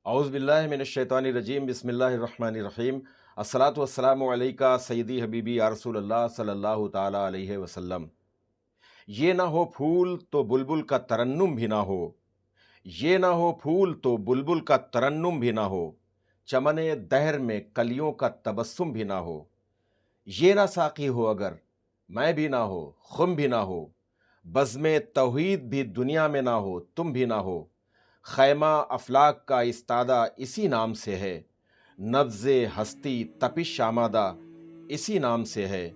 औज़ु बिल्लाहि मिनश्शैतानिर्रजीम बिस्मिल्लाहिर्रहमानिर्रहीम अस्सलातु वस्सलामु अलैका सय्यदी हबीबी या रसूलल्लाह सल्लल्लाहु ताला अलैहि वसल्लम। ये ना हो फूल तो बुलबुल का तरन्नुम भी ना हो, ये ना हो फूल तो बुलबुल का तरन्नुम भी ना हो, चमने दहर में कलियों का तबस्सुम भी ना हो। ये ना साक़ी हो अगर मैं भी ना हो, खुम भी ना हो, बज़्म तौहीद भी दुनिया में ना हो, तुम भी ना हो। खैमा अफलाक का इस्तादा इसी नाम से है, नब्ज़े हस्ती तपिश आमादा इसी नाम से है,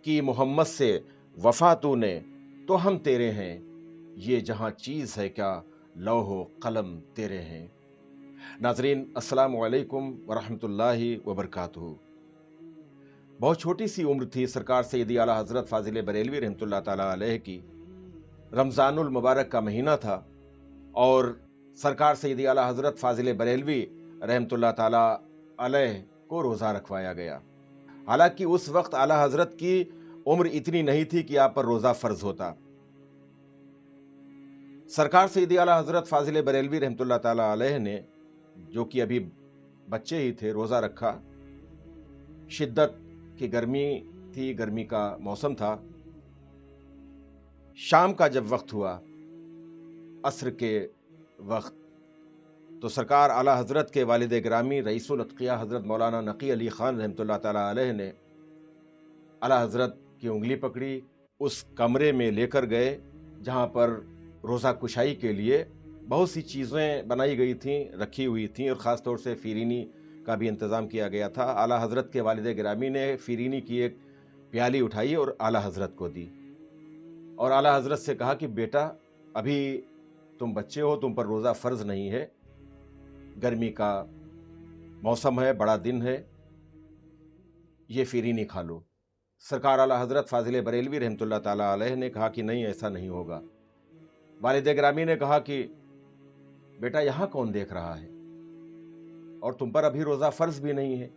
कि मोहम्मद से वफ़ा तूने तो हम तेरे हैं, ये जहाँ चीज़ है क्या लौहो कलम तेरे हैं। नाज़रीन अस्सलामु अलैकुम वरहमतुल्लाहि वबरकातुहू। बहुत छोटी सी उम्र थी सरकार सैयदी आला हज़रत फ़ाज़िल बरेलवी रहमतुल्लाह ताला अलैह की। रमज़ानुल मुबारक का महीना था और सरकार सैयदी आला हज़रत फ़ाज़िल बरेलवी रहमतुल्लाह ताला अलैह को रोज़ा रखवाया गया। हालांकि उस वक्त आला हज़रत की उम्र इतनी नहीं थी कि आप पर रोज़ा फ़र्ज होता। सरकार सैयदी आला हज़रत फ़ाज़िल बरेलवी रहमतुल्लाह ताला अलैह ने, जो कि अभी बच्चे ही थे, रोज़ा रखा। शिद्दत की गर्मी थी, गर्मी का मौसम था। शाम का जब वक्त हुआ, असर के वक्त, तो सरकार आला हज़रत के वालिद गिरामी रईसुल अत्क़िया हज़रत मौलाना नक़ी अली ख़ान रहमतुल्लाह ताला अलैह ने आला हज़रत की उंगली पकड़ी, उस कमरे में लेकर गए जहाँ पर रोज़ा कुशाई के लिए बहुत सी चीज़ें बनाई गई थीं, रखी हुई थीं, और ख़ास तौर से फ़िरीनी का भी इंतज़ाम किया गया था। आला हज़रत के वालिद गिरामी ने फ़िरीनी की एक प्याली उठाई और आला हज़रत को दी, और आला हज़रत से कहा कि बेटा, अभी तुम बच्चे हो, तुम पर रोज़ा फ़र्ज़ नहीं है, गर्मी का मौसम है, बड़ा दिन है, ये फ़िरीनी खा लो। सरकार आला हज़रत फ़ाज़िल बरेलवी रहमतुल्लाह ताला अलैह ने कहा कि नहीं, ऐसा नहीं होगा। वालिद गिरामी ने कहा कि बेटा, यहाँ कौन देख रहा है, और तुम पर अभी रोज़ा फ़र्ज़ भी नहीं है,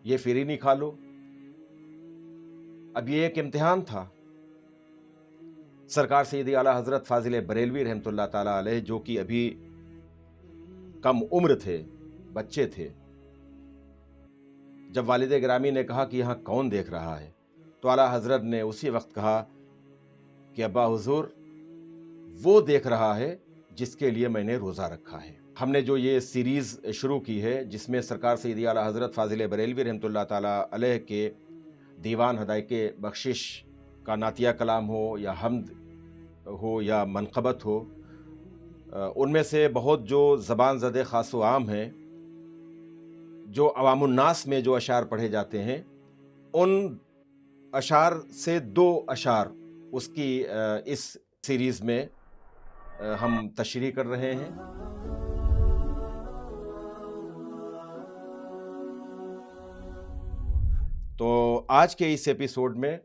ये फ़िरीनी खा लो। अब ये एक इम्तिहान था। सरकार सैयदी आला हज़रत फ़ाज़िल बरेलवी रहमतुल्लाह ताला अलैह, जो कि अभी कम उम्र थे, बच्चे थे, जब वालिद गिरामी ने कहा कि यहाँ कौन देख रहा है, तो आला हज़रत ने उसी वक्त कहा कि अब्बा हुज़ूर, वो देख रहा है जिसके लिए मैंने रोज़ा रखा है। हमने जो ये सीरीज़ शुरू की है, जिसमें सरकार सैयदी आला हज़रत फ़ाज़िल बरेलवी रहमतुल्लाह ताला अलैह के दीवान हदायक़े बख्शिश का नातिया कलाम हो या हम्द हो या मनक़बत हो, उनमें से बहुत जो ज़बान ज़द ख़ास व आम हैं, जो अवामुन्नास में जो अशार पढ़े जाते हैं, उन अशार से दो अशार उसकी इस सीरीज़ में हम तशरीह कर रहे हैं। तो आज के इस एपिसोड में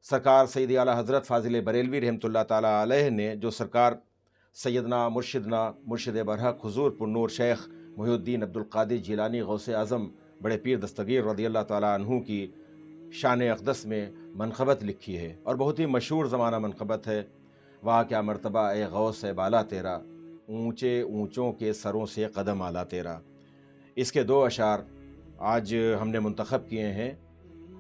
सरकार सैयदी आला हज़रत फ़ाज़िल बरेलवी रहमतुल्लाह ताला अलैह ने, जो सरकार सैयदना मुर्शिदना मुर्शिद बरहक हुज़ूर पुन्नूर शेख मुहिउद्दीन अब्दुल क़ादिर जिलानी गौसे आज़म बड़े पीर दस्तगीर रज़ियल्लाहु ताला अन्हु की शान अक़दस में मनक़बत लिखी है, और बहुत ही मशहूर ज़माना मनक़बत है। वाह क्या मर्तबा ए गौस है बाला तेरा, ऊँचे ऊँचों के सरों से कदम आला तेरा। इसके दो अशार आज हमने मुंतख़ब किए हैं,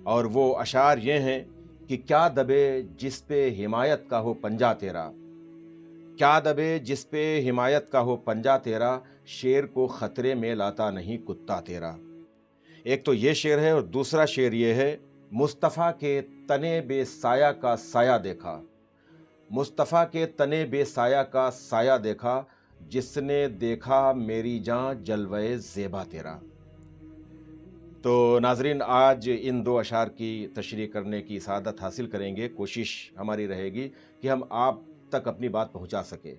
और वो अशार ये हैं कि क्या दबे जिस पे हिमायत का हो पंजा तेरा, क्या दबे जिस पे हिमायत का हो पंजा तेरा, शेर को ख़तरे में लाता नहीं कुत्ता तेरा। एक तो ये शेर है, और दूसरा शेर ये है, मुस्तफ़ा के तने बेसाया का साया देखा, मुस्तफ़ा के तने बेसाया का साया देखा, जिसने देखा मेरी जान जलवे ज़ेबा तेरा। तो नाज़रीन, आज इन दो अशार की तशरीह करने की सआदत हासिल करेंगे। कोशिश हमारी रहेगी कि हम आप तक अपनी बात पहुंचा सके।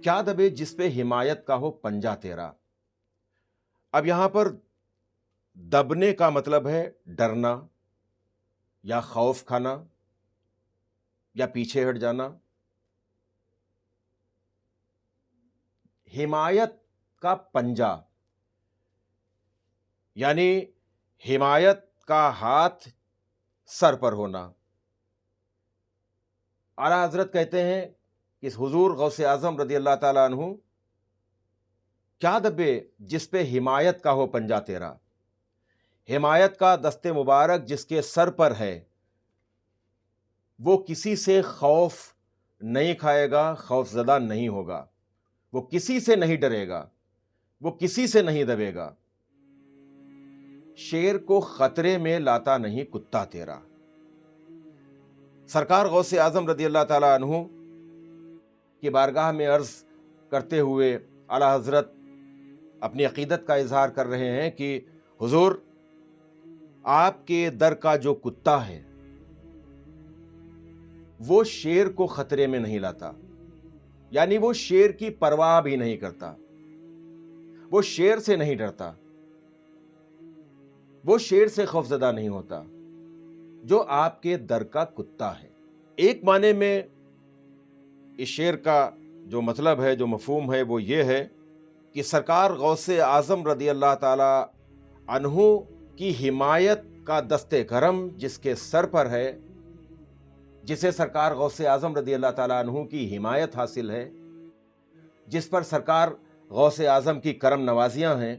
क्या दबे जिस पे हिमायत का हो पंजा तेरा। अब यहां पर दबने का मतलब है डरना या खौफ खाना या पीछे हट जाना। हिमायत का पंजा यानी हिमायत का हाथ सर पर होना। आला हज़रत कहते हैं कि हुज़ूर गौसे आज़म रज़ियल्लाहु ताला अन्हु کیا دبے جس پہ حمایت کا ہو پنجہ تیرا، حمایت کا دست مبارک جس کے سر پر ہے، وہ کسی سے خوف نہیں کھائے گا، خوف زدہ نہیں ہوگا، وہ کسی سے نہیں ڈرے گا، وہ کسی سے نہیں دبے گا۔ شیر کو خطرے میں لاتا نہیں کتا تیرا۔ سرکار غوث اعظم رضی اللہ تعالی عنہ کی بارگاہ میں عرض کرتے ہوئے اعلیٰ حضرت اپنی عقیدت کا اظہار کر رہے ہیں کہ حضور، آپ کے در کا جو کتا ہے وہ شیر کو خطرے میں نہیں لاتا، یعنی وہ شیر کی پرواہ بھی نہیں کرتا، وہ شیر سے نہیں ڈرتا، وہ شیر سے خوفزدہ نہیں ہوتا، جو آپ کے در کا کتا ہے۔ ایک معنی میں اس شعر کا جو مطلب ہے، جو مفہوم ہے، وہ یہ ہے کہ سرکار غوث اعظم رضی اللہ تعالی عنہ کی حمایت کا دست کرم جس کے سر پر ہے، جسے سرکار غوث اعظم رضی اللہ تعالی عنہ کی حمایت حاصل ہے، جس پر سرکار غوث اعظم کی کرم نوازیاں ہیں،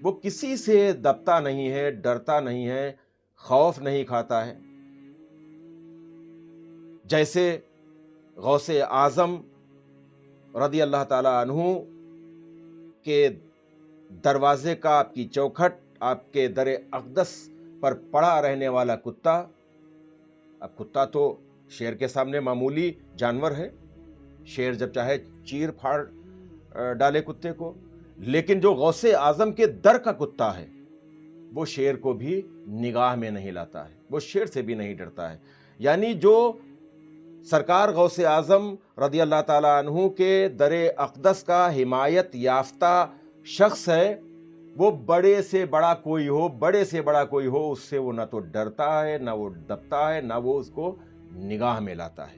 وہ کسی سے دبتا نہیں ہے، ڈرتا نہیں ہے، خوف نہیں کھاتا ہے۔ جیسے غوث اعظم رضی اللہ تعالی عنہ کے دروازے کا، آپ کی چوکھٹ، آپ کے در اقدس پر پڑا رہنے والا کتا، اب کتا تو شیر کے سامنے معمولی جانور ہے، شیر جب چاہے چیر پھاڑ ڈالے کتے کو، لیکن جو غوث اعظم کے در کا کتا ہے وہ شیر کو بھی نگاہ میں نہیں لاتا ہے، وہ شیر سے بھی نہیں ڈرتا ہے۔ یعنی جو سرکار غوث اعظم رضی اللہ تعالی عنہ کے در اقدس کا حمایت یافتہ شخص ہے، وہ بڑے سے بڑا کوئی ہو، بڑے سے بڑا کوئی ہو، اس سے وہ نہ تو ڈرتا ہے، نہ وہ دبتا ہے، نہ وہ اس کو نگاہ میں لاتا ہے۔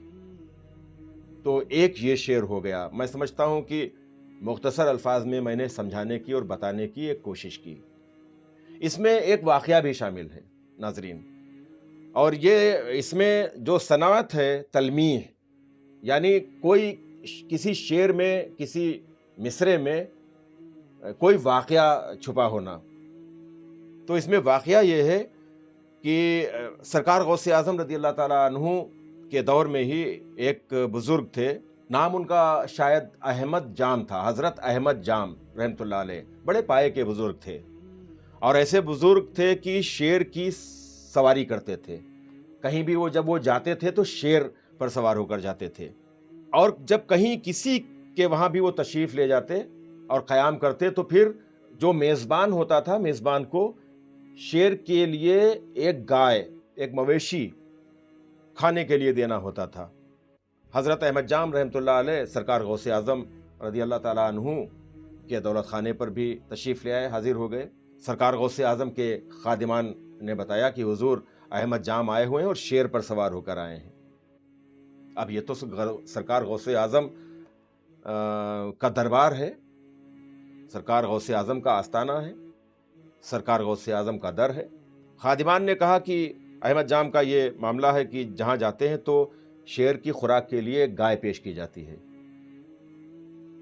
تو ایک یہ شعر ہو گیا۔ میں سمجھتا ہوں کہ مختصر الفاظ میں میں نے سمجھانے کی اور بتانے کی ایک کوشش کی۔ اس میں ایک واقعہ بھی شامل ہے ناظرین، اور یہ اس میں جو صنعت ہے تلمیح، یعنی کوئی کسی شعر میں، کسی مصرے میں کوئی واقعہ چھپا ہونا۔ تو اس میں واقعہ یہ ہے کہ سرکار غوث اعظم رضی اللہ تعالی عنہ کے دور میں ہی ایک بزرگ تھے، نام ان کا شاید احمد جام تھا، حضرت احمد جام رحمۃ اللہ علیہ، بڑے پائے کے بزرگ تھے، اور ایسے بزرگ تھے کہ شیر کی سواری کرتے تھے۔ کہیں بھی جب وہ جاتے تھے تو شیر پر سوار ہو کر جاتے تھے، اور جب کہیں کسی کے وہاں بھی وہ تشریف لے جاتے اور قیام کرتے تو پھر جو میزبان ہوتا تھا، میزبان کو شیر کے لیے ایک گائے، ایک مویشی کھانے کے لیے دینا ہوتا تھا۔ حضرت احمد جام رحمۃ اللہ علیہ سرکار غوث اعظم رضی اللہ تعالیٰ عنہ کے دولت خانے پر بھی تشریف لے آئے، حاضر ہو گئے۔ سرکار غوث اعظم کے خادمان نے بتایا کہ حضور احمد جام آئے ہوئے ہیں اور شیر پر سوار ہو کر آئے ہیں۔ اب یہ تو سرکار غوث اعظم کا دربار ہے، سرکار غوث اعظم کا آستانہ ہے، سرکار غوث اعظم کا در ہے۔ خادمان نے کہا کہ احمد جام کا یہ معاملہ ہے کہ جہاں جاتے ہیں تو شیر کی خوراک کے لیے گائے پیش کی جاتی ہے۔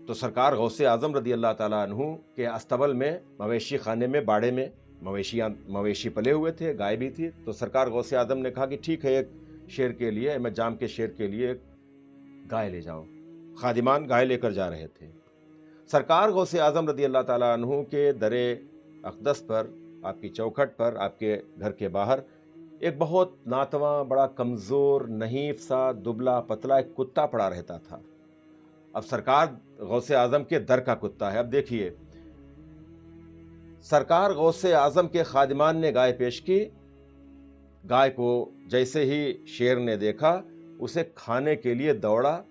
تو سرکار غوث اعظم رضی اللہ تعالیٰ عنہ کے استبل میں، مویشی خانے میں، باڑے میں مویشی پلے ہوئے تھے، گائے بھی تھی۔ تو سرکار غوث اعظم نے کہا کہ ٹھیک ہے، ایک شیر کے لیے، احمد جام کے شیر کے لیے گائے لے جاؤ۔ خادمان گائے لے کر جا رہے تھے۔ سرکار غوث اعظم رضی اللہ تعالیٰ عنہ کے در اقدس پر، آپ کی چوکھٹ پر، آپ کے گھر کے باہر ایک بہت ناتواں، بڑا کمزور، نحیف سا، دبلا پتلا ایک کتا پڑا رہتا تھا۔ اب سرکار غوث اعظم کے در کا کتا ہے۔ اب دیکھیے، سرکار غوث اعظم کے خادمان نے گائے پیش کی، گائے کو جیسے ہی شیر نے دیکھا اسے کھانے کے لیے دوڑا،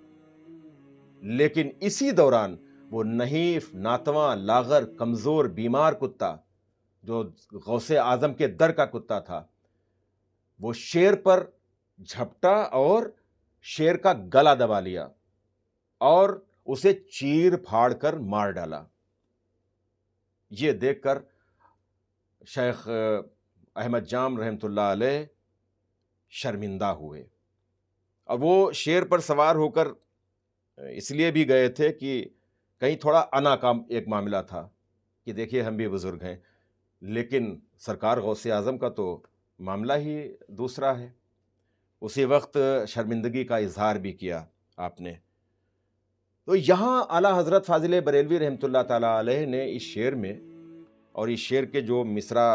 لیکن اسی دوران وہ نحیف، ناتواں، لاغر، کمزور، بیمار کتا جو غوث اعظم کے در کا کتا تھا، وہ شیر پر جھپٹا اور شیر کا گلا دبا لیا اور اسے چیر پھاڑ کر مار ڈالا۔ یہ دیکھ کر شیخ احمد جام رحمۃ اللہ علیہ شرمندہ ہوئے، اور وہ شیر پر سوار ہو کر اس لیے بھی گئے تھے کہ کہیں تھوڑا انا کا ایک معاملہ تھا کہ دیکھیے ہم بھی بزرگ ہیں، لیکن سرکار غوث اعظم کا تو معاملہ ہی دوسرا ہے۔ اسی وقت شرمندگی کا اظہار بھی کیا آپ نے۔ تو یہاں اعلیٰ حضرت فاضل بریلوی رحمۃ اللہ تعالیٰ علیہ نے اس شعر میں، اور اس شعر کے جو مصرع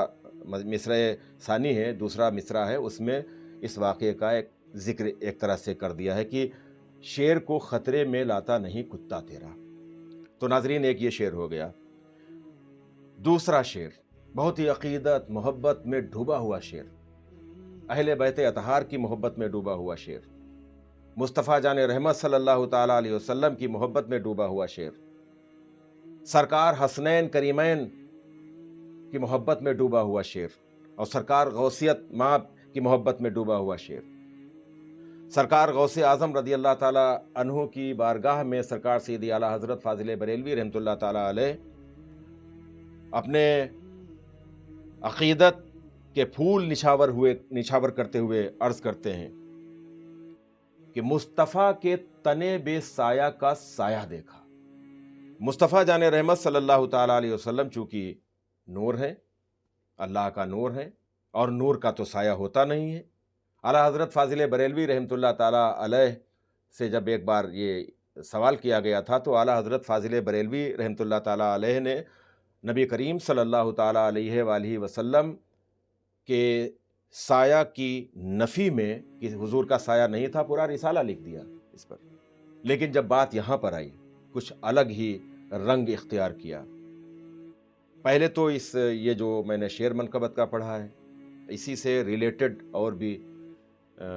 ثانی ہے، دوسرا مصرع ہے، اس میں اس واقعے کا ایک ذکر ایک طرح سے کر دیا ہے کہ شیر کو خطرے میں لاتا نہیں کتا تیرا۔ تو ناظرین، ایک یہ شعر ہو گیا۔ دوسرا شعر بہت ہی عقیدت محبت میں ڈوبا ہوا شعر، اہل بیت اطہار کی محبت میں ڈوبا ہوا شعر، مصطفیٰ جان رحمت صلی اللہ تعالیٰ علیہ وسلم کی محبت میں ڈوبا ہوا شعر، سرکار حسنین کریمین کی محبت میں ڈوبا ہوا شعر، اور سرکار غوثیت ماں کی محبت میں ڈوبا ہوا شعر، سرکار غوث اعظم رضی اللہ تعالیٰ عنہ کی بارگاہ میں سرکار سیدی اعلیٰ حضرت فاضل بریلوی رحمۃ اللہ تعالیٰ علیہ اپنے عقیدت کے پھول نچھاور کرتے ہوئے عرض کرتے ہیں کہ مصطفیٰ کے تنے بے سایہ کا سایہ دیکھا۔ مصطفیٰ جان رحمت صلی اللہ تعالیٰ علیہ وسلم چونکہ نور ہیں، اللہ کا نور ہیں، اور نور کا تو سایہ ہوتا نہیں ہے۔ اعلیٰ حضرت فاضل بریلوی رحمۃ اللہ تعالیٰ علیہ سے جب ایک بار یہ سوال کیا گیا تھا تو اعلیٰ حضرت فاضل بریلوی رحمۃ اللہ تعالیٰ علیہ نے نبی کریم صلی اللہ تعالیٰ علیہ وآلہ وسلم کے سایہ کی نفی میں کہ حضور کا سایہ نہیں تھا پورا رسالہ لکھ دیا اس پر، لیکن جب بات یہاں پر آئی کچھ الگ ہی رنگ اختیار کیا۔ پہلے تو یہ جو میں نے شعر منقبت کا پڑھا ہے، اسی سے ریلیٹڈ اور بھی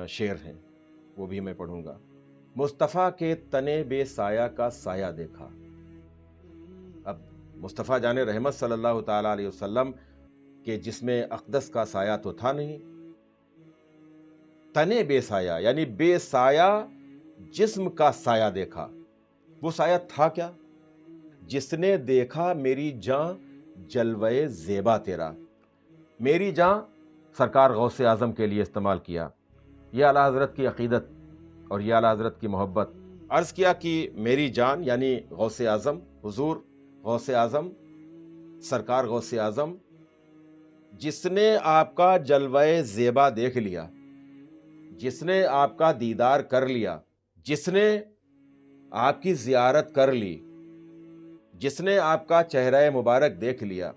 شعر ہیں، وہ بھی میں پڑھوں گا۔ مصطفیٰ کے تنے بے سایہ کا سایہ دیکھا۔ اب مصطفیٰ جان رحمت صلی اللہ تعالیٰ علیہ وسلم کے جسم اقدس کا سایہ تو تھا نہیں، تنے بے سایہ یعنی بے سایہ جسم کا سایہ دیکھا۔ وہ سایہ تھا کیا؟ جس نے دیکھا میری جاں جلوے زیبا تیرا۔ میری جاں سرکار غوث اعظم کے لیے استعمال کیا۔ یہ اعلیٰ حضرت کی عقیدت اور یہ اعلیٰ حضرت کی محبت۔ عرض کیا کہ میری جان یعنی غوث اعظم، حضور غوث اعظم، سرکار غوث اعظم، جس نے آپ کا جلوہ زیبا دیکھ لیا، جس نے آپ کا دیدار کر لیا، جس نے آپ کی زیارت کر لی، جس نے آپ کا چہرہ مبارک دیکھ لیا،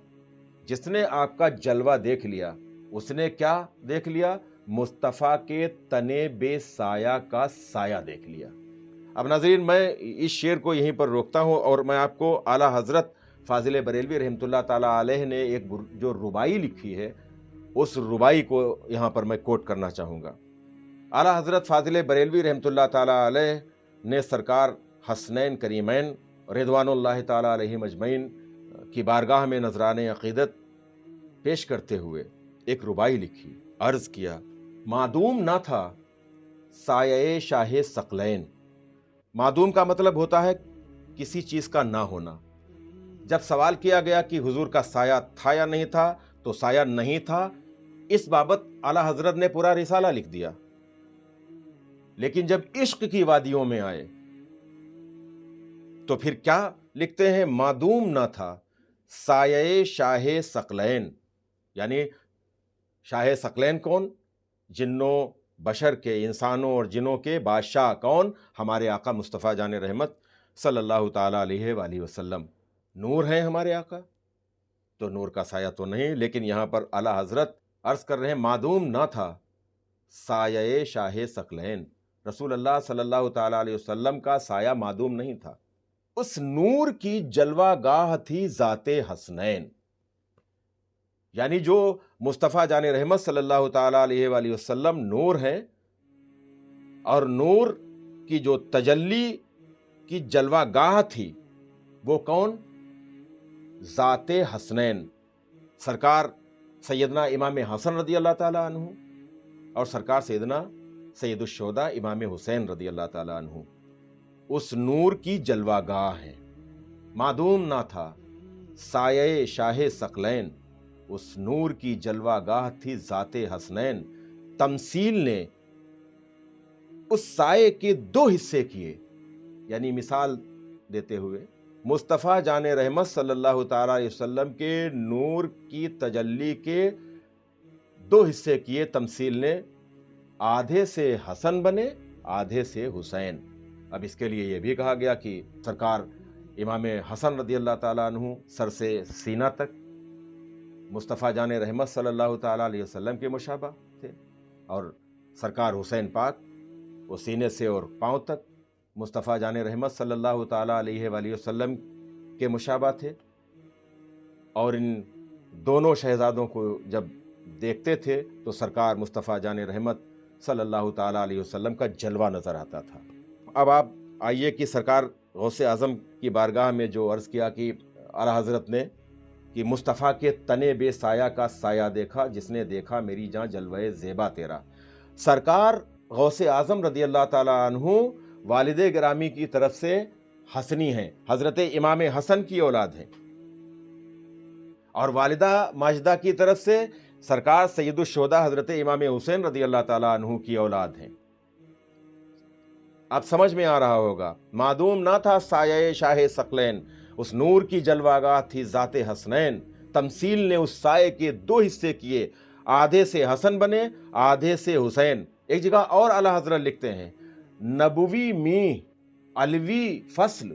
جس نے آپ کا جلوہ دیکھ لیا، اس نے کیا دیکھ لیا؟ مصطفیٰ کے تنے بے سایہ کا سایہ دیکھ لیا۔ اب ناظرین، میں اس شعر کو یہیں پر روکتا ہوں اور میں آپ کو اعلیٰ حضرت فاضل بریلوی رحمۃ اللہ تعالیٰ علیہ نے ایک جو ربائی لکھی ہے اس ربائی کو یہاں پر میں کوٹ کرنا چاہوں گا۔ اعلیٰ حضرت فاضل بریلوی رحمۃ اللہ تعالیٰ علیہ نے سرکار حسنین کریمین رضوان اللہ تعالیٰ علیہ مجمعین کی بارگاہ میں نذران عقیدت پیش کرتے ہوئے ایک ربائی لکھی۔ عرض کیا، معدوم نہ تھا سایہ شاہ ثقلین۔ معدوم کا مطلب ہوتا ہے کسی چیز کا نہ ہونا۔ جب سوال کیا گیا کہ حضور کا سایہ تھا یا نہیں تھا تو سایہ نہیں تھا، اس بابت اعلیٰ حضرت نے پورا رسالہ لکھ دیا۔ لیکن جب عشق کی وادیوں میں آئے تو پھر کیا لکھتے ہیں؟ معدوم نہ تھا سایہ شاہ ثقلین، یعنی شاہ ثقلین کون؟ جنوں بشر کے، انسانوں اور جنوں کے بادشاہ کون؟ ہمارے آقا مصطفیٰ جان رحمت صلی اللہ تعالیٰ علیہ وآلہ وسلم۔ نور ہیں ہمارے آقا، تو نور کا سایہ تو نہیں، لیکن یہاں پر اعلیٰ حضرت عرض کر رہے ہیں معدوم نہ تھا سایہ شاہ ثقلین۔ رسول اللہ صلی اللہ تعالیٰ علیہ وسلم کا سایہ معدوم نہیں تھا، اس نور کی جلوہ گاہ تھی ذات حسنین، یعنی جو مصطفیٰ جان رحمت صلی اللہ تعالیٰ علیہ وآلہ وسلم نور ہیں، اور نور کی جو تجلی کی جلوہ گاہ تھی وہ کون؟ ذات حسنین، سرکار سیدنا امام حسن رضی اللہ تعالیٰ عنہ اور سرکار سیدنا سید الشہداء امام حسین رضی اللہ تعالیٰ عنہ، اس نور کی جلوہ گاہ ہے۔ معدوم نہ تھا سایہ شاہ ثقلین، اس نور کی جلوہ گاہ تھی ذات حسنین۔ تمثیل نے اس سائے کے دو حصے کیے، یعنی مثال دیتے ہوئے मुस्तफ़ा जान रहमत सल्लल्लाहु ताला अलैहि वसल्लम के नूर की तजल्ली के दो हिस्से किए तमसील ने, आधे से हसन बने आधे से हुसैन। अब इसके लिए यह भी कहा गया कि सरकार इमाम हसन रदी अल्लाह ताला अन्हु सर से सीना तक मुस्तफ़ा जान रहमत सल्लल्लाहु ताला अलैहि वसल्लम के मुशाबा थे, और सरकार हुसैन पाक वो सीने से और पाँव तक मुस्तफ़ा जान रहमत सल्लल्लाहु ताला अलैहि वसल्लम के मुशाबा थे। और इन दोनों शहजादों को जब देखते थे तो सरकार मुस्तफ़ा जान रहमत सल्लल्लाहु ताला अलैहि वसल्लम का जलवा नज़र आता था। अब आप आइए कि सरकार गौसे आज़म की बारगाह में जो अर्ज़ किया कि आला हज़रत ने कि मुस्तफ़ा के तने बेसाया का साया देखा, जिसने देखा मेरी जान जलवे ज़ेबा तेरा। सरकार गौसे आज़म रदी अल्लाह ताला अन्हु वालिदे गिरामी की तरफ से हसनी हैं, हज़रत इमाम हसन की औलाद हैं, और वालिदा माजिदा की तरफ से सरकार सैयदुश्शोहदा हज़रत इमाम हुसैन रदी अल्लाह ताला अन्हु की औलाद हैं। आप समझ में आ रहा होगा, मादूम ना था साये शाह सकलैन, उस नूर की जलवागाह थी ज़ाते हसनैन। तमसील ने उस साये के दो हिस्से किए, आधे से हसन बने आधे से हुसैन। एक जगह और आला हज़रत लिखते हैं, नबुवी मी अलवी फसल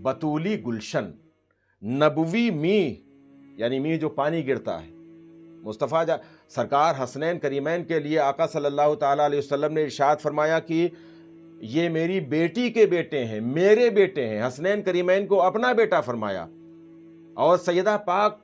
बतूली गुलशन। नबुवी मी यानी मी जो पानी गिरता है, मुस्तफ़ा सरकार हसनैन करीमैन के लिए आका सल्लल्लाहु ताला अलैहि वसल्लम ने इरशाद फरमाया कि ये मेरी बेटी के बेटे हैं, मेरे बेटे हैं। हसनैन करीमैन को अपना बेटा फरमाया, और सैयदा पाक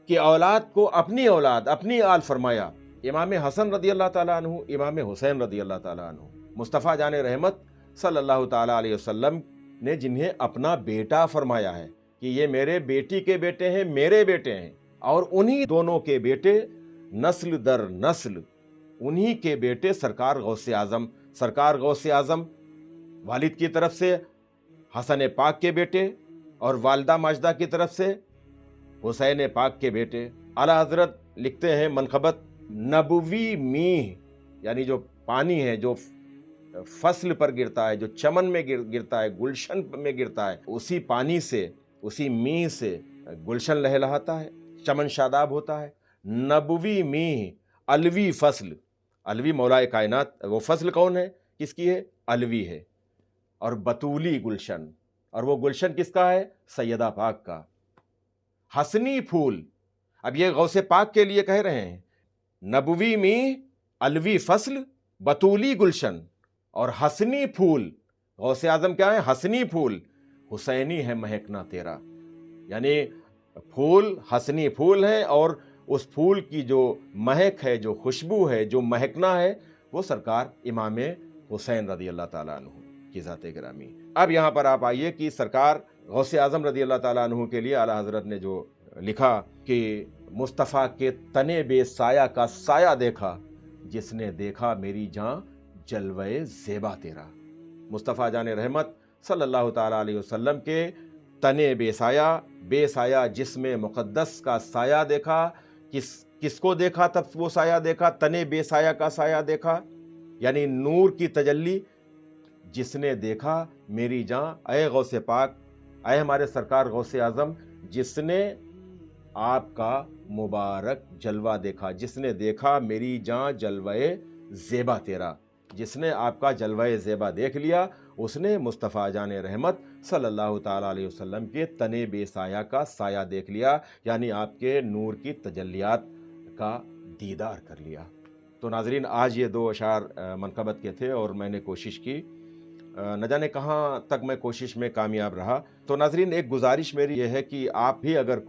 की औलाद को अपनी औलाद, अपनी आल फरमाया। इमाम हसन रदी अल्लाह ताला अन्हु, इमाम हुसैन रदी अल्लाह ताला अन्हु, मुस्तफ़ा जान रहमत सल्लल्लाहु ताला अलैहि वसल्लम ने जिन्हें अपना बेटा फरमाया है कि ये मेरे बेटी के बेटे हैं, मेरे बेटे हैं। और उन्हीं दोनों के बेटे नस्ल दर नस्ल, उन्हीं के बेटे सरकार गौसे आज़म, सरकार गौसे आज़म वालिद की तरफ से हसन पाक के बेटे, और वालदा माजदा की तरफ से हुसैन पाक के बेटे। आला हज़रत लिखते हैं मनक़बत, नबवी मीह यानी जो पानी है, जो फसल पर गिरता है, जो चमन में गिरता है, गुलशन में गिरता है, उसी पानी से, उसी मीह से गुलशन लहलहाता है, चमन शादाब होता है। नबवी मीह अलवी फसल, अलवी मौलाए कायनात, वो फसल कौन है, किसकी है, अलवी है। और बतूली गुलशन, और वो गुलशन किसका है, सैयदा पाक का। हसनी फूल, अब ये गौसे पाक के लिए कह रहे हैं, नबवी में अलवी फसल बतूली गुलशन, और हसनी फूल, गौसे आज़म क्या है, हसनी फूल, हुसैनी है महकना तेरा। यानी फूल हसनी फूल है, और उस फूल की जो महक है, जो खुशबू है, जो महकना है, वो सरकार इमाम हुसैन रदी अल्लाह ताला अन्हु की ज़ाते गिरामी। अब यहाँ पर आप आइए कि सरकार गौसे आज़म रदी अल्लाह ताला अन्हु के लिए आला हज़रत ने जो लिखा कि मुस्तफ़ा के तने बेसाया का साया देखा, जिसने देखा मेरी जान जलवे ज़ेबा तेरा। मुस्तफ़ा जान रहमत सल्लल्लाहु ताला अलैहि वसल्लम के तने बेसाया, बेसाया जिस्म मुक़द्दस का साया देखा। किसको देखा, तब वो साया देखा, तने बेसाया का साया देखा, यानी नूर की तजल्ली। जिसने देखा मेरी जान, ऐ गौसे पाक, ऐ हमारे सरकार गौसे आज़म, जिसने आपका मुबारक जलवा देखा, जिसने देखा मेरी जान जलवे ज़ेबा तेरा, जिसने आपका जलवे ज़ेबा देख लिया, उसने मुस्तफ़ा जान रहमत सल्लल्लाहु ताला अलैहि वसल्लम के तने बेसाया का साया देख लिया, यानी आपके नूर की तजल्लियात का दीदार कर लिया। तो नाज़रीन, आज ये दो अशार मनक़बत के थे, और मैंने कोशिश की, न जाने कहाँ तक मैं कोशिश में कामयाब रहा। तो नाज़रीन, एक गुजारिश मेरी ये है कि आप भी अगर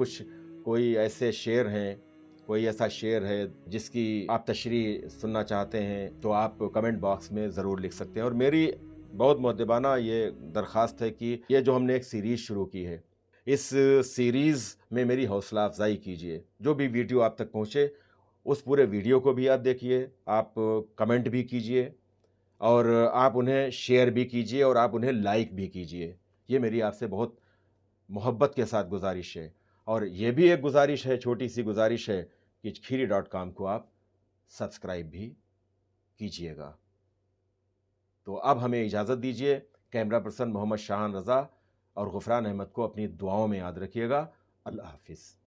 कोई ऐसे शेर हैं, कोई ऐसा शेर है जिसकी आप तशरीह सुनना चाहते हैं, तो आप कमेंट बॉक्स में ज़रूर लिख सकते हैं। और मेरी बहुत मुअद्दबाना ये दरख्वास्त है कि ये जो हमने एक सीरीज़ शुरू की है, इस सीरीज़ में मेरी हौसला अफजाई कीजिए। जो भी वीडियो आप तक पहुँचे, उस पूरे वीडियो को भी आप देखिए, आप कमेंट भी कीजिए, और आप उन्हें शेयर भी कीजिए, और आप उन्हें लाइक भी कीजिए। ये मेरी आपसे बहुत मोहब्बत के साथ गुजारिश है। और ये भी एक गुजारिश है, छोटी सी गुजारिश है, कि खीरी.com को आप सब्सक्राइब भी कीजिएगा। तो अब हमें इजाज़त दीजिए। कैमरा पर्सन मोहम्मद शाहान रज़ा اور غفران احمد کو اپنی دعاؤں میں یاد رکھیے گا۔ اللہ حافظ۔